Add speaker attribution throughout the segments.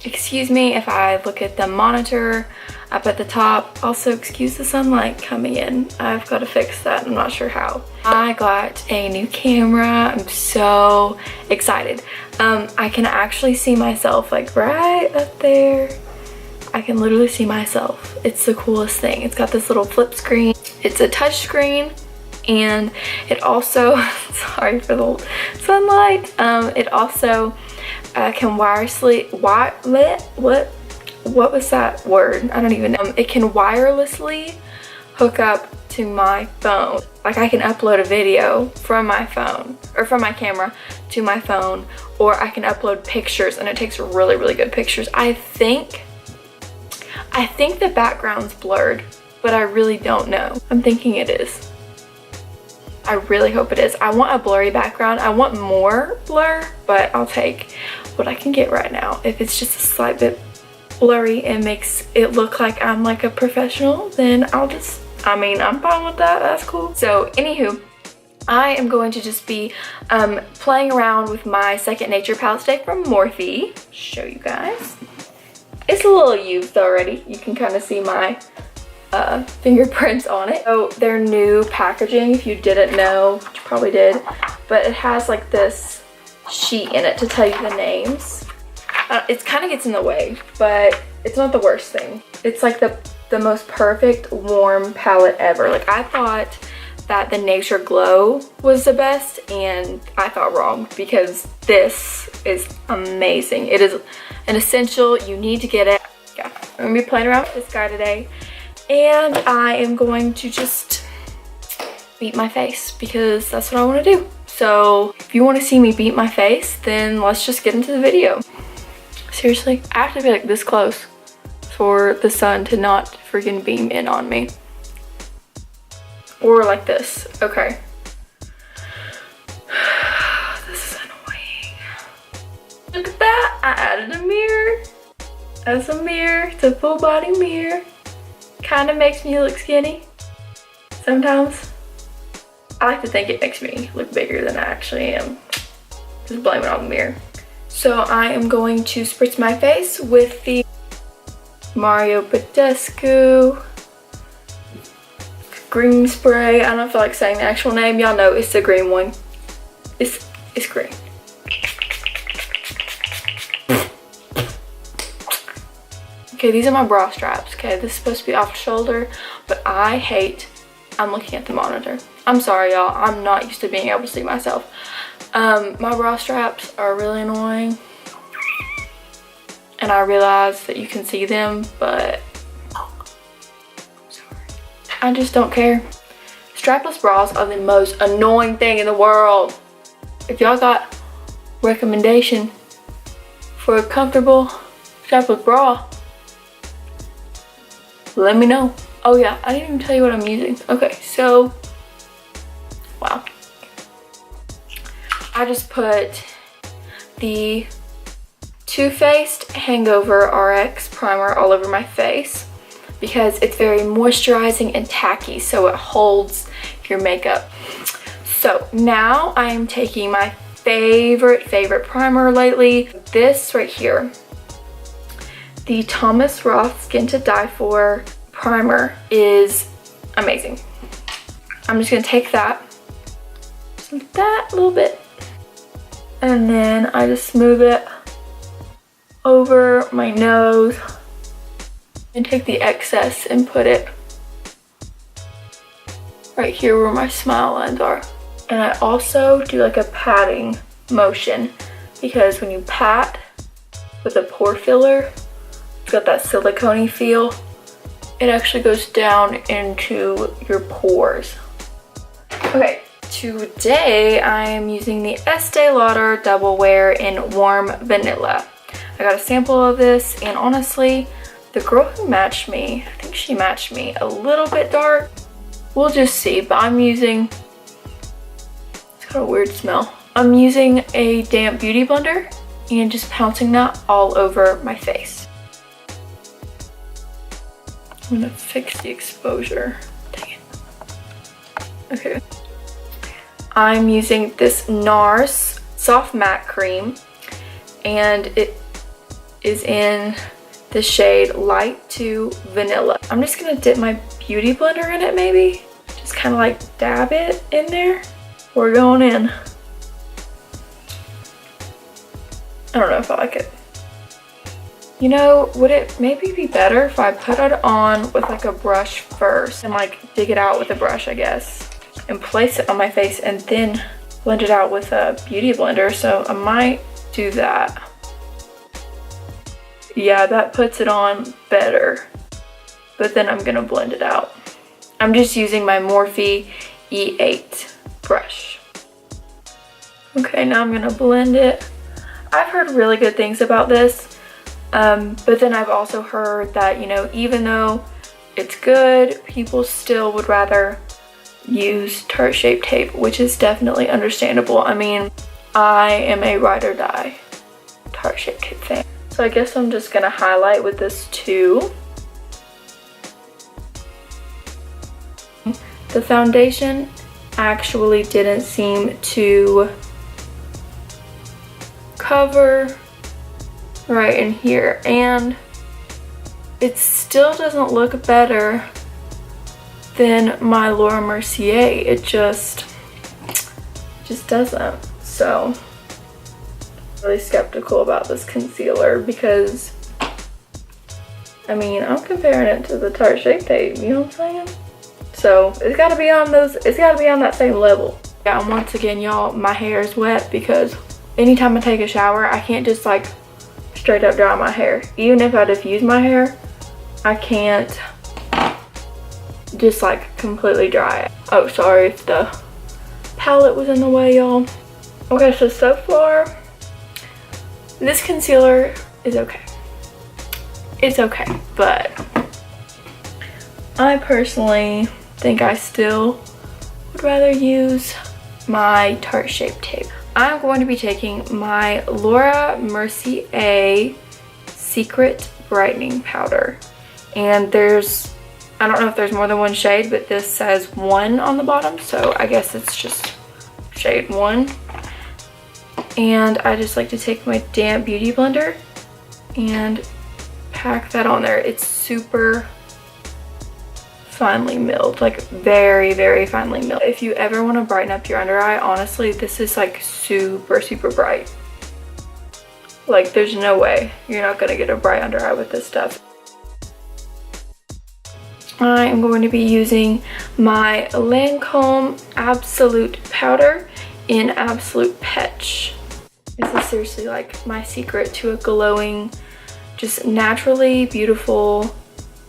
Speaker 1: Excuse me if I look at the monitor up at the top. Also, excuse the sunlight coming in. I've got to fix that. I'm not sure how. I got a new camera. I'm so excited. I can actually see myself like right up there. I can literally see myself. It's the coolest thing. It's got this little flip screen. It's a touch screen, and it also, sorry for the sunlight, it also can wirelessly, what was that word? I don't even know. It can wirelessly hook up to my phone. Like I can upload a video from my phone or from my camera to my phone, or I can upload pictures, and it takes really, really good pictures. I think the background's blurred, but I really don't know. I'm thinking it is. I really hope it is. I want a blurry background. I want more blur, but I'll take what I can get right now. If it's just a slight bit blurry and makes it look like I'm like a professional, then I'm fine with that. That's cool. So anywho, I am going to just be playing around with my Second Nature palette today from Morphe. Show you guys. It's a little used already. You can kind of see my fingerprints on it. So their new packaging, if you didn't know, which you probably did, but it has like this sheet in it to tell you the names. It kind of gets in the way, but it's not the worst thing. It's like the most perfect warm palette ever. Like I thought that the Nature Glow was the best, and I thought wrong, because this is amazing. It is an essential. You need to get it. Yeah, I'm gonna be playing around with this guy today, and I am going to just beat my face because that's what I want to do. So if you want to see me beat my face, then let's just get into the video. Seriously, I have to be like this close for the sun to not freaking beam in on me. Or like this. Okay. This is annoying. Look at that. I added a mirror. That's a mirror. It's a full body mirror. Kind of makes me look skinny sometimes. I like to think it makes me look bigger than I actually am. Just blame it on the mirror. So I am going to spritz my face with the Mario Badescu green spray. I don't feel like saying the actual name. Y'all know it's the green one. It's green. Okay, these are my bra straps. Okay, this is supposed to be off the shoulder, but I hate, I'm looking at the monitor. I'm sorry, y'all. I'm not used to being able to see myself. My bra straps are really annoying, and I realize that you can see them, but I just don't care. Strapless bras are the most annoying thing in the world. If y'all got recommendation for a comfortable strapless bra, let me know. Oh yeah, I didn't even tell you what I'm using. Okay, so, wow. I just put the Too Faced Hangover RX primer all over my face because it's very moisturizing and tacky, so it holds your makeup. So now I am taking my favorite primer lately. This right here, the Thomas Roth Skin to Die For primer, is amazing. I'm just gonna take that, just like that a little bit, and then I just smooth it over my nose and take the excess and put it right here where my smile lines are. And I also do like a patting motion, because when you pat with a pore filler, it's got that silicone-y feel. It actually goes down into your pores. Okay, today I am using the Estee Lauder Double Wear in Warm Vanilla. I got a sample of this, and honestly, the girl who matched me, I think she matched me a little bit dark. We'll just see, but I'm using, it's got a weird smell. I'm using a damp beauty blender and just pouncing that all over my face. I'm gonna fix the exposure. Dang it. Okay. I'm using this NARS Soft Matte Cream, and is in the shade Light to Vanilla. I'm just gonna dip my beauty blender in it maybe. Just kind of like dab it in there. We're going in. I don't know if I like it. You know, would it maybe be better if I put it on with like a brush first and like dig it out with a brush, I guess, and place it on my face and then blend it out with a beauty blender? So I might do that. Yeah, that puts it on better, but then I'm gonna blend it out. I'm just using my Morphe E8 brush. Okay, now I'm gonna blend it. I've heard really good things about this. But then I've also heard that, you know, even though it's good, people still would rather use Tarte Shape Tape, which is definitely understandable. I mean, I am a ride or die Tarte Shape Tape fan. So I guess I'm just gonna highlight with this too. The foundation actually didn't seem to cover right in here, and it still doesn't look better than my Laura Mercier. It just doesn't. So I'm really skeptical about this concealer because, I mean, I'm comparing it to the Tarte Shape Tape, you know what I'm saying? So it's gotta be on those, it's gotta be on that same level. Yeah, and once again, y'all, my hair is wet because anytime I take a shower, I can't just like straight up dry my hair. Even if I diffuse my hair, I can't just like completely dry it. Oh, sorry if the palette was in the way, y'all. Okay, so far, this concealer is okay. It's okay, but I personally think I still would rather use my Tarte Shape Tape. I'm going to be taking my Laura Mercier Secret Brightening Powder. And there's, I don't know if there's more than one shade, but this says 1 on the bottom, so I guess it's just shade 1. And I just like to take my damp beauty blender and pack that on there. It's super finely milled, like very, very finely milled. If you ever want to brighten up your under eye, honestly, this is like super, super bright. Like there's no way you're not gonna get a bright under eye with this stuff. I am going to be using my Lancome Absolute Powder in Absolute Peche. This is seriously like my secret to a glowing, just naturally beautiful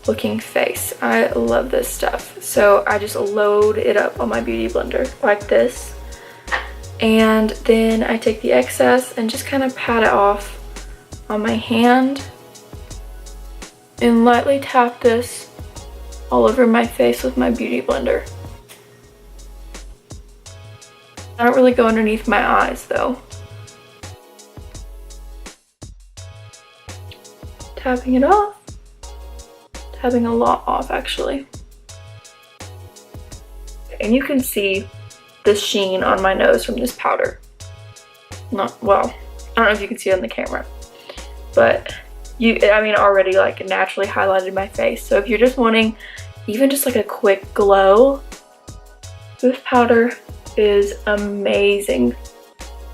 Speaker 1: looking face. I love this stuff. So I just load it up on my beauty blender like this. And then I take the excess and just kind of pat it off on my hand and lightly tap this all over my face with my beauty blender. I don't really go underneath my eyes though. Tapping it off. Tapping a lot off actually. And you can see the sheen on my nose from this powder. Not well, I don't know if you can see it on the camera, but I mean, already like naturally highlighted my face. So if you're just wanting even just like a quick glow, this powder is amazing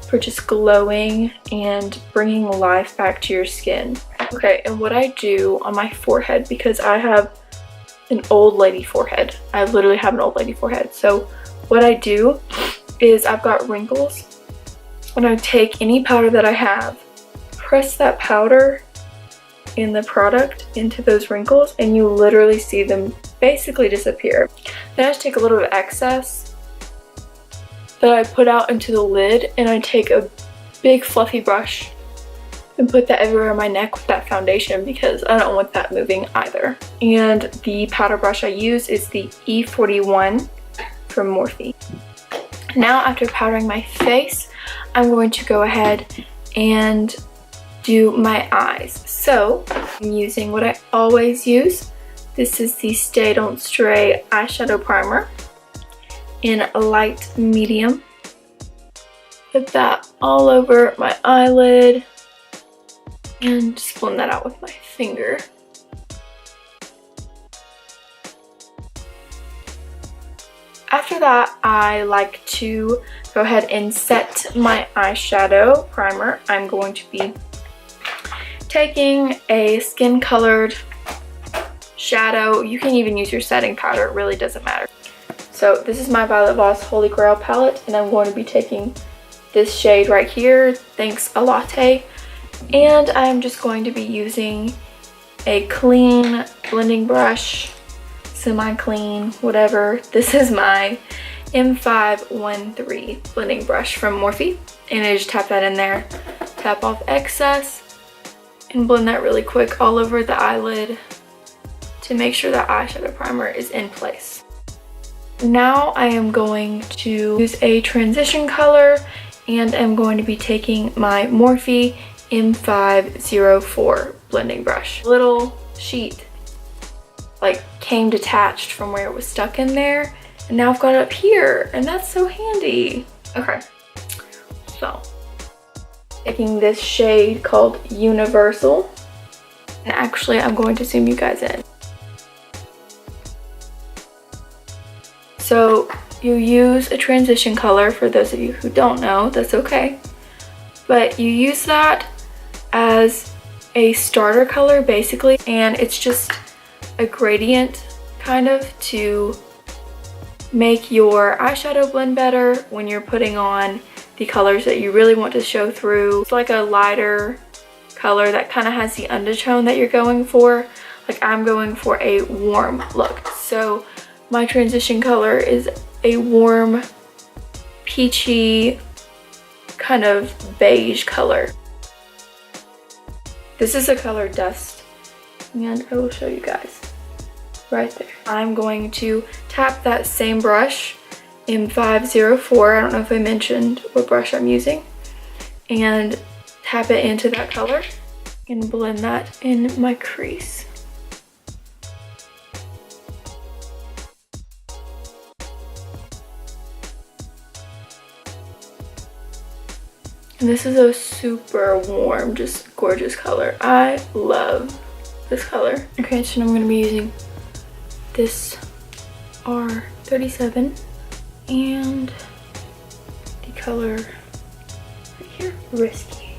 Speaker 1: for just glowing and bringing life back to your skin. Okay, and what I do on my forehead, because I have an old lady forehead. I literally have an old lady forehead. So what I do is I've got wrinkles and I take any powder that I have, press that powder in the product into those wrinkles, and you literally see them basically disappear. Then I just take a little bit of excess that I put out into the lid, and I take a big fluffy brush and put that everywhere on my neck with that foundation because I don't want that moving either. And the powder brush I use is the E41 from Morphe. Now after powdering my face, I'm going to go ahead and do my eyes. So I'm using what I always use. This is the Stay Don't Stray eyeshadow primer in a light medium. Put that all over my eyelid. And just blend that out with my finger. After that, I like to go ahead and set my eyeshadow primer. I'm going to be taking a skin colored shadow. You can even use your setting powder, it really doesn't matter. So this is my Violet Voss Holy Grail palette, and I'm going to be taking this shade right here, Thanks a Latte, and I'm just going to be using a clean blending brush, semi-clean, whatever. This is my M513 blending brush from Morphe, and I just tap that in there, tap off excess, and blend that really quick all over the eyelid to make sure that eyeshadow primer is in place. Now I am going to use a transition color, and I'm going to be taking my Morphe M504 blending brush. Little sheet like came detached from where it was stuck in there, and now I've got it up here, and that's so handy. Okay, so taking this shade called Universal, and actually I'm going to zoom you guys in. So you use a transition color, for those of you who don't know, that's okay. But you use that as a starter color basically, and it's just a gradient kind of to make your eyeshadow blend better when you're putting on the colors that you really want to show through. It's like a lighter color that kind of has the undertone that you're going for. Like I'm going for a warm look. So my transition color is a warm, peachy, kind of beige color. This is the color Dust, and I will show you guys right there. I'm going to tap that same brush, M504, I don't know if I mentioned what brush I'm using, and tap it into that color and blend that in my crease. And this is a super warm, just gorgeous color. I love this color. Okay, so I'm gonna be using this R37 and the color right here, Risky.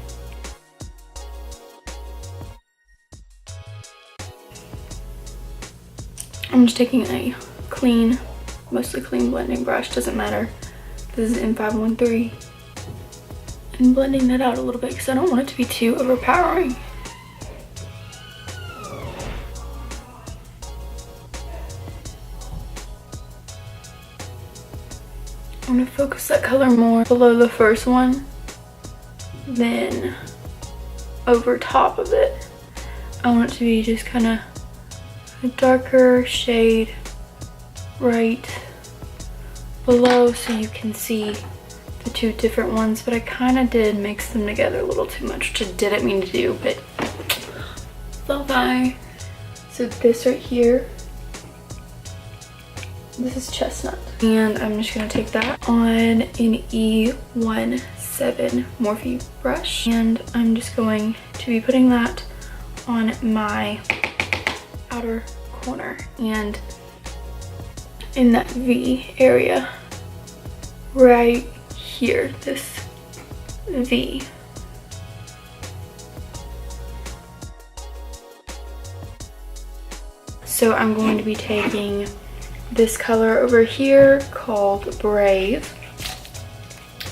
Speaker 1: I'm just taking a clean, mostly clean blending brush, doesn't matter. This is M513. And blending that out a little bit because I don't want it to be too overpowering. I'm gonna focus that color more below the first one than over top of it. I want it to be just kind of a darker shade right below so you can see the two different ones, but I kind of did mix them together a little too much, which I didn't mean to do, but so bye. So this right here, this is Chestnut, and I'm just gonna take that on an E17 Morphe brush, and I'm just going to be putting that on my outer corner and in that V area right here, this V. So I'm going to be taking this color over here called Brave,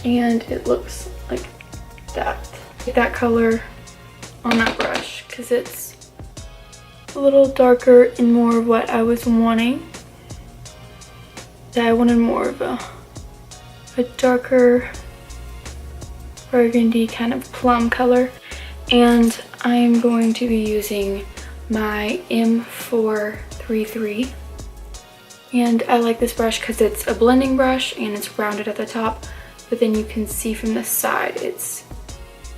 Speaker 1: and it looks like that. Take that color on that brush because it's a little darker and more of what I was wanting. I wanted more of a darker burgundy kind of plum color, and I'm going to be using my M433, and I like this brush because it's a blending brush and it's rounded at the top, but then you can see from the side it's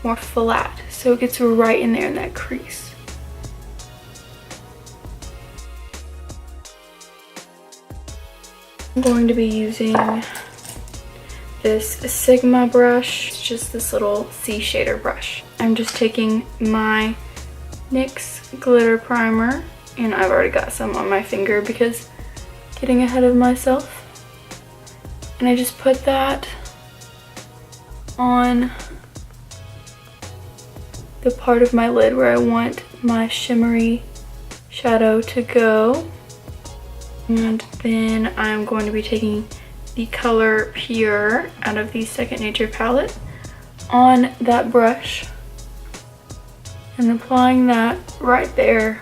Speaker 1: more flat, so it gets right in there in that crease. I'm going to be using this Sigma brush. It's just this little C shader brush. I'm just taking my NYX glitter primer, and I've already got some on my finger because getting ahead of myself. And I just put that on the part of my lid where I want my shimmery shadow to go. And then I'm going to be taking the color Pure out of the Second Nature palette on that brush and applying that right there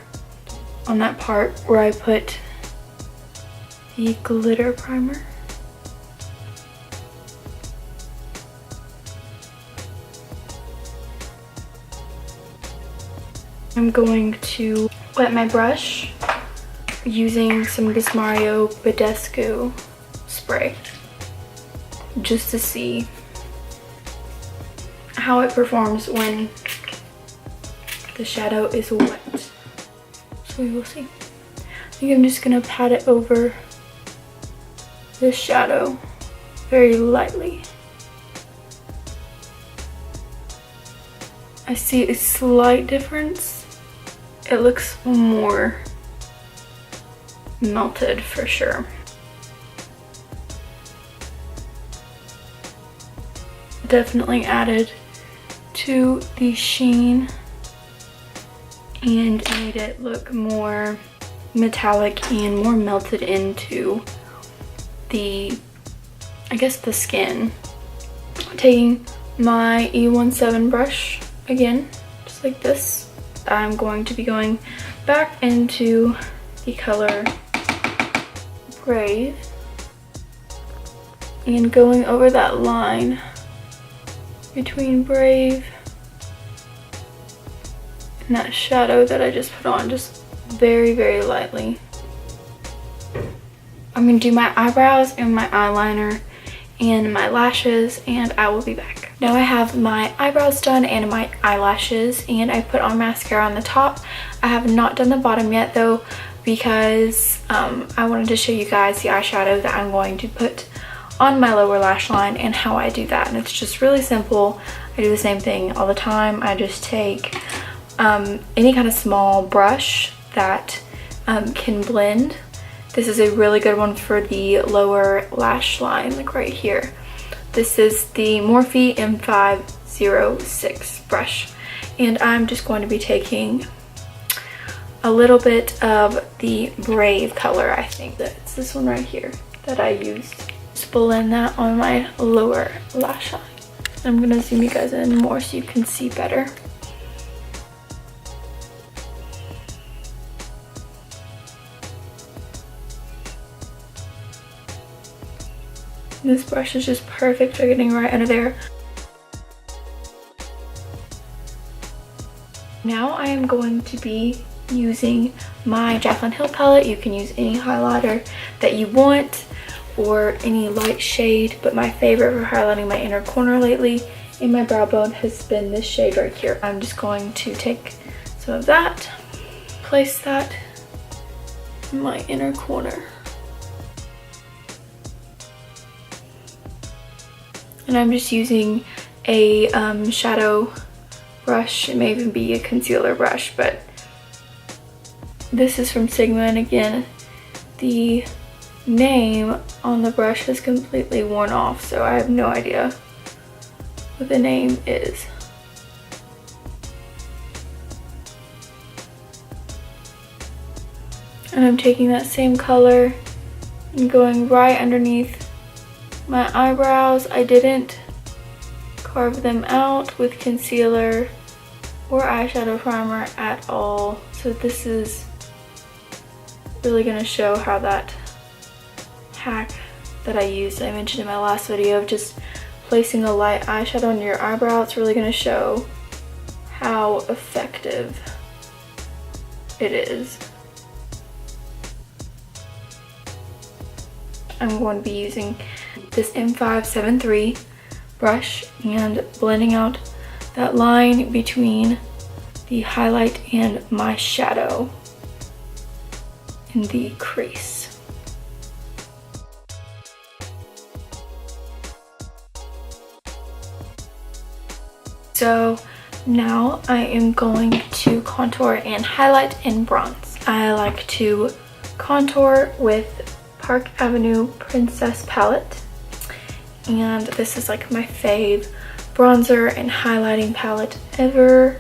Speaker 1: on that part where I put the glitter primer. I'm going to wet my brush using some of this Mario Badescu spray just to see how it performs when the shadow is wet. So we will see. I think I'm just gonna pat it over this shadow very lightly. I see a slight difference. It looks more melted for sure. Definitely added to the sheen and made it look more metallic and more melted into the, I guess, the skin. Taking my E17 brush again, just like this, I'm going to be going back into the color Brave and going over that line between Brave and that shadow that I just put on, just very, very lightly. I'm gonna do my eyebrows and my eyeliner and my lashes, and I will be back. Now I have my eyebrows done and my eyelashes, and I put on mascara on the top. I have not done the bottom yet though, because I wanted to show you guys the eyeshadow that I'm going to put on my lower lash line and how I do that. And it's just really simple. I do the same thing all the time. I just take any kind of small brush that can blend. This is a really good one for the lower lash line, like right here. This is the Morphe M506 brush, and I'm just going to be taking a little bit of the Brave color. I think that's this one right here that I used. Just blend that on my lower lash line. I'm gonna zoom you guys in more so you can see better. This brush is just perfect for getting right under there. Now I am going to be using my Jaclyn Hill palette. You can use any highlighter that you want or any light shade, but my favorite for highlighting my inner corner lately in my brow bone has been this shade right here. I'm just going to take some of that, place that in my inner corner. And I'm just using a shadow brush. It may even be a concealer brush, but this is from Sigma, and again, the name on the brush has completely worn off, so I have no idea what the name is. And I'm taking that same color and going right underneath my eyebrows. I didn't carve them out with concealer or eyeshadow primer at all, so this is really going to show how that hack that I used, I mentioned in my last video, of just placing a light eyeshadow on your eyebrow. It's really going to show how effective it is. I'm going to be using this M573 brush and blending out that line between the highlight and my shadow in the crease. So Now I am going to contour and highlight and bronze. I like to contour with Park Avenue Princess palette, and this is like my fave bronzer and highlighting palette ever.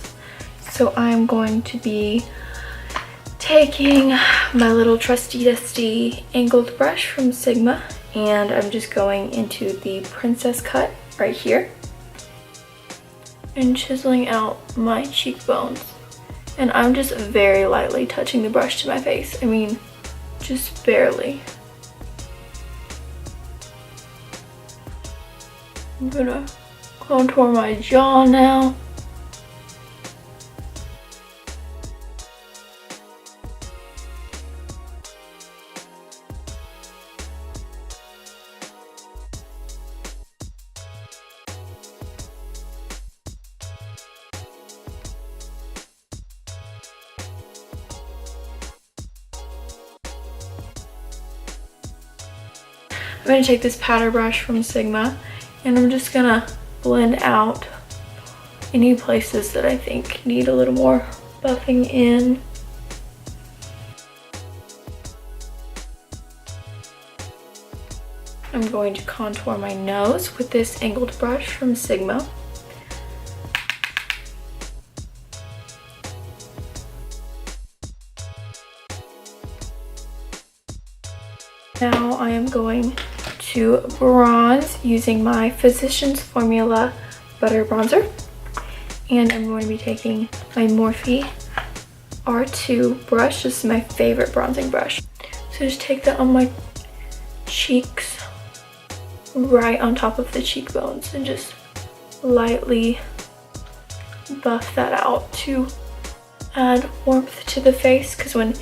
Speaker 1: So I'm going to be taking my little trusty dusty angled brush from Sigma, and I'm just going into the princess cut right here and chiseling out my cheekbones. And I'm just very lightly touching the brush to my face. I mean, just barely. I'm gonna contour my jaw now. I'm going to take this powder brush from Sigma and I'm just going to blend out any places that I think need a little more buffing in. I'm going to contour my nose with this angled brush from Sigma. Now I am going to bronze using my Physicians Formula Butter Bronzer. And I'm going to be taking my Morphe R2 brush. This is my favorite bronzing brush. So just take that on my cheeks, right on top of the cheekbones, and just lightly buff that out to add warmth to the face, because when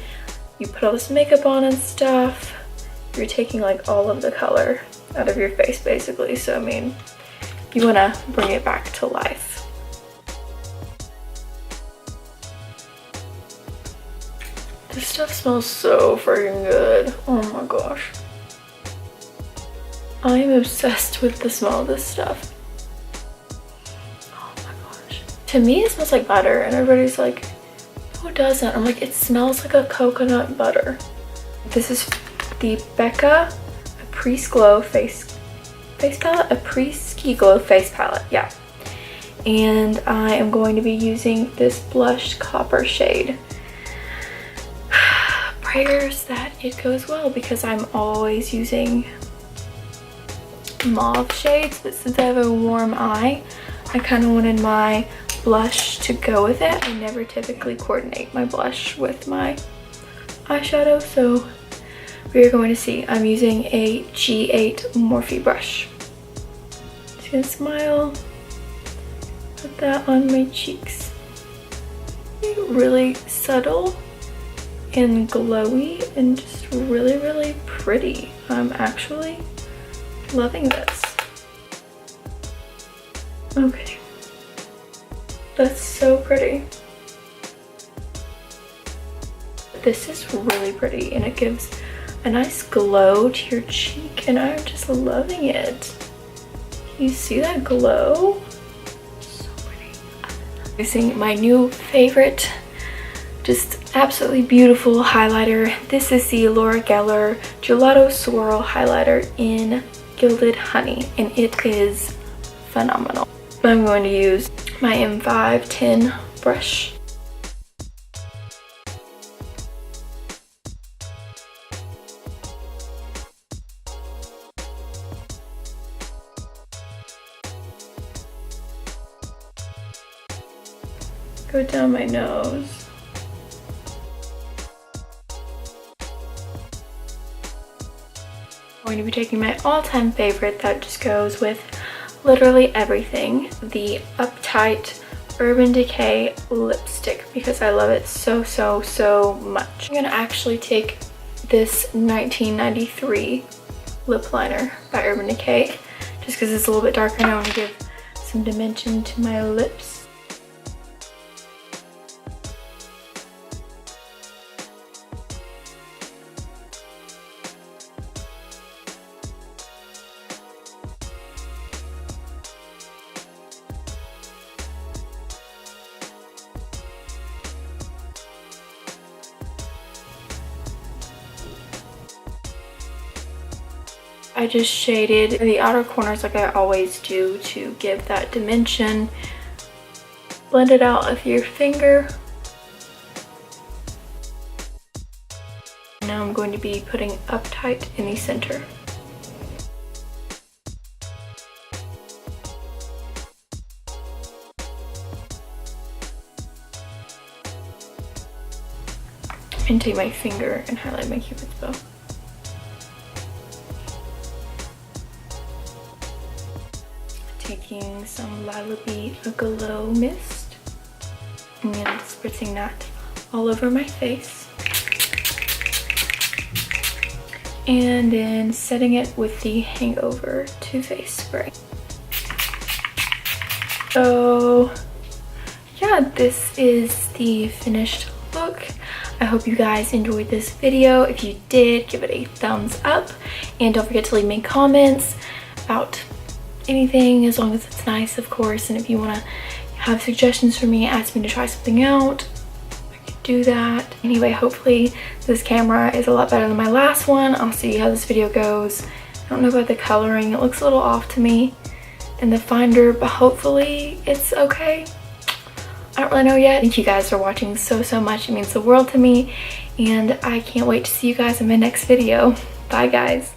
Speaker 1: you put all this makeup on and stuff, you're taking like all of the color out of your face basically. So I mean, you want to bring it back to life. This stuff smells so freaking good. Oh my gosh. I am obsessed with the smell of this stuff. Oh my gosh. To me it smells like butter, and everybody's like, no it doesn't. I'm like, it smells like a coconut butter. This is the Becca Apres Glow face palette, Apres Glow face palette, yeah. And I am going to be using this blush copper shade. Prayers that it goes well, because I'm always using mauve shades, but since I have a warm eye, I kind of wanted my blush to go with it. I never typically coordinate my blush with my eyeshadow, so we are going to see. I'm using a G8 Morphe brush. Just gonna smile, put that on my cheeks. Really subtle and glowy and just really, really pretty. I'm actually loving this. Okay. That's so pretty. This is really pretty, and it gives a nice glow to your cheek, and I'm just loving it. Can you see that glow? So pretty. Using my new favorite, just absolutely beautiful highlighter. This is the Laura Geller Gelato Swirl highlighter in Gilded Honey, and it is phenomenal. I'm going to use my M510 brush. Go down my nose. I'm going to be taking my all-time favorite that just goes with literally everything, the Uptight Urban Decay lipstick, because I love it so, so, so much. I'm going to actually take this 1993 lip liner by Urban Decay, just because it's a little bit darker and I want to give some dimension to my lips. I just shaded the outer corners like I always do to give that dimension. Blend it out with your finger. Now I'm going to be putting Uptight in the center. And take my finger and highlight my Cupid's bow. Taking some Lullaby Glow Mist and spritzing that all over my face. And then setting it with the Hangover Too Faced spray. So yeah, this is the finished look. I hope you guys enjoyed this video. If you did, give it a thumbs up. And don't forget to leave me comments about anything, as long as it's nice, of course. And if you want to have suggestions for me, ask me to try something out, I could do that. Anyway, hopefully this camera is a lot better than my last one. I'll see how this video goes. I don't know about the coloring. It looks a little off to me in the finder, but hopefully it's okay. I don't really know yet. Thank you guys for watching so much. It means the world to me, and I can't wait to see you guys in my next video. Bye guys.